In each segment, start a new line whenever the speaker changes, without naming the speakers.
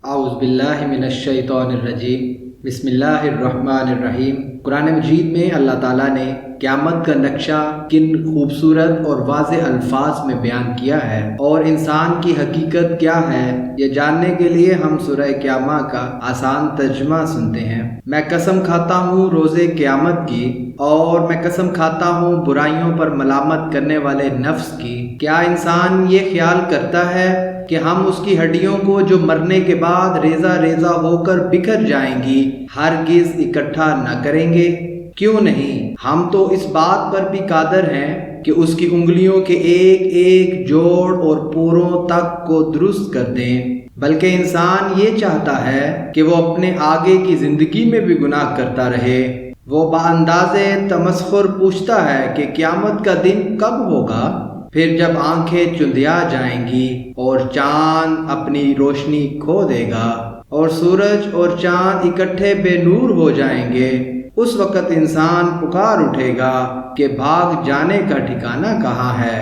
اعوذ باللہ من الشیطان الرجیم، بسم اللہ الرحمن الرحیم۔ قرآن مجید میں اللہ تعالیٰ نے قیامت کا نقشہ کن خوبصورت اور واضح الفاظ میں بیان کیا ہے اور انسان کی حقیقت کیا ہے، یہ جاننے کے لیے ہم سورہ قیامہ کا آسان ترجمہ سنتے ہیں۔ میں قسم کھاتا ہوں روز قیامت کی، اور میں قسم کھاتا ہوں برائیوں پر ملامت کرنے والے نفس کی۔ کیا انسان یہ خیال کرتا ہے کہ ہم اس کی ہڈیوں کو جو مرنے کے بعد ریزہ ریزہ ہو کر بکھر جائیں گی ہرگز اکٹھا نہ کریں گے؟ کیوں نہیں، ہم تو اس بات پر بھی قادر ہیں کہ اس کی انگلیوں کے ایک ایک جوڑ اور پوروں تک کو درست کر دیں، بلکہ انسان یہ چاہتا ہے کہ وہ اپنے آگے کی زندگی میں بھی گناہ کرتا رہے۔ وہ باندازِ تمسخر پوچھتا ہے کہ قیامت کا دن کب ہوگا؟ پھر جب آنکھیں چندیا جائیں گی اور چاند اپنی روشنی کھو دے گا اور سورج اور چاند اکٹھے بے نور ہو جائیں گے، اس وقت انسان پکار اٹھے گا کہ بھاگ جانے کا ٹھکانہ کہاں ہے؟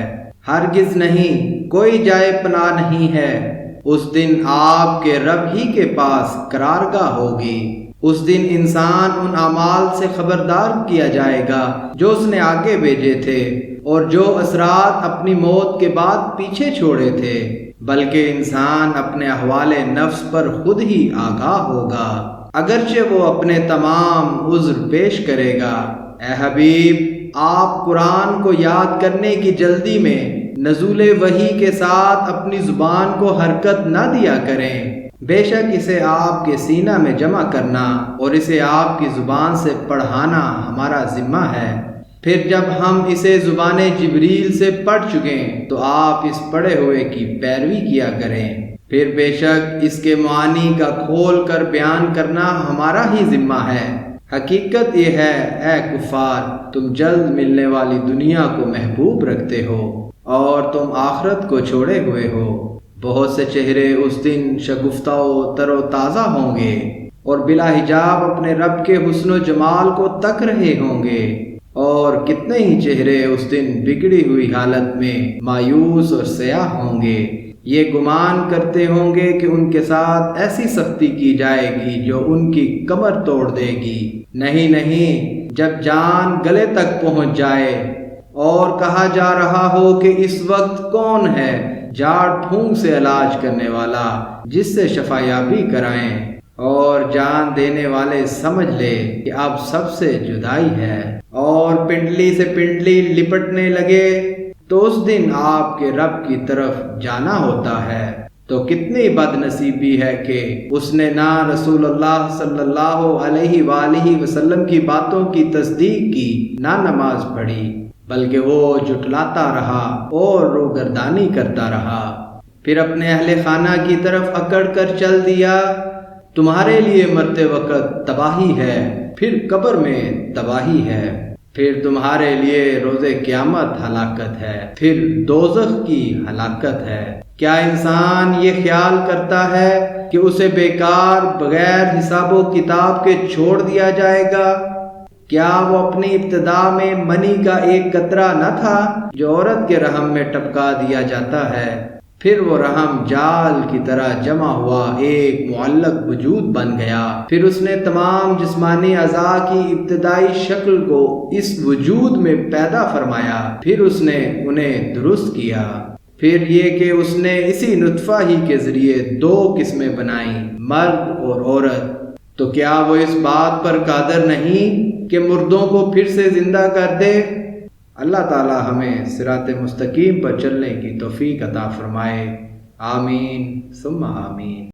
ہرگز نہیں، کوئی جائے پناہ نہیں ہے۔ اس دن آپ کے رب ہی کے پاس قرارگاہ ہوگی۔ اس دن انسان ان اعمال سے خبردار کیا جائے گا جو اس نے آگے بھیجے تھے اور جو اثرات اپنی موت کے بعد پیچھے چھوڑے تھے، بلکہ انسان اپنے احوال نفس پر خود ہی آگاہ ہوگا، اگرچہ وہ اپنے تمام عذر پیش کرے گا۔ اے حبیب، آپ قرآن کو یاد کرنے کی جلدی میں نزول وحی کے ساتھ اپنی زبان کو حرکت نہ دیا کریں، بے شک اسے آپ کے سینہ میں جمع کرنا اور اسے آپ کی زبان سے پڑھانا ہمارا ذمہ ہے۔ پھر جب ہم اسے زبان جبریل سے پڑھ چکیں تو آپ اس پڑھے ہوئے کی پیروی کیا کریں۔ پھر بے شک اس کے معانی کا کھول کر بیان کرنا ہمارا ہی ذمہ ہے۔ حقیقت یہ ہے اے کفار، تم جلد ملنے والی دنیا کو محبوب رکھتے ہو اور تم آخرت کو چھوڑے ہوئے ہو۔ بہت سے چہرے اس دن شگفتہ و تر و تازہ ہوں گے اور بلا حجاب اپنے رب کے حسن و جمال کو تک رہے ہوں گے، اور کتنے ہی چہرے اس دن بگڑی ہوئی حالت میں مایوس اور سیاہ ہوں گے، یہ گمان کرتے ہوں گے کہ ان کے ساتھ ایسی سختی کی جائے گی جو ان کی کمر توڑ دے گی۔ نہیں نہیں، جب جان گلے تک پہنچ جائے اور کہا جا رہا ہو کہ اس وقت کون ہے جھاڑ پھونک سے علاج کرنے والا جس سے شفا یابی کرائیں، اور جان دینے والے سمجھ لے کہ اب سب سے جدائی ہے اور پنڈلی سے پنڈلی لپٹنے لگے، تو اس دن آپ کے رب کی طرف جانا ہوتا ہے۔ تو کتنی بد نصیبی ہے کہ اس نے نہ رسول اللہ صلی اللہ علیہ وآلہ وسلم کی باتوں کی تصدیق کی، نہ نماز پڑھی، بلکہ وہ جھٹلاتا رہا اور روگردانی کرتا رہا۔ پھر اپنے اہل خانہ کی طرف اکڑ کر چل دیا، تمہارے لیے مرتے وقت تباہی ہے، پھر قبر میں تباہی ہے، پھر تمہارے لیے روز قیامت ہلاکت ہے، پھر دوزخ کی ہلاکت ہے۔ کیا انسان یہ خیال کرتا ہے کہ اسے بیکار بغیر حساب و کتاب کے چھوڑ دیا جائے گا؟ کیا وہ اپنی ابتدا میں منی کا ایک قطرہ نہ تھا جو عورت کے رحم میں ٹپکا دیا جاتا ہے، پھر وہ رحم جال کی طرح جمع ہوا ایک معلق وجود بن گیا، پھر اس نے تمام جسمانی اعضاء کی ابتدائی شکل کو اس وجود میں پیدا فرمایا، پھر اس نے انہیں درست کیا، پھر یہ کہ اس نے اسی نطفہ ہی کے ذریعے دو قسمیں بنائیں، مرد اور عورت۔ تو کیا وہ اس بات پر قادر نہیں کہ مردوں کو پھر سے زندہ کر دے؟ اللہ تعالی ہمیں صراط مستقیم پر چلنے کی توفیق عطا فرمائے۔ آمین ثم آمین۔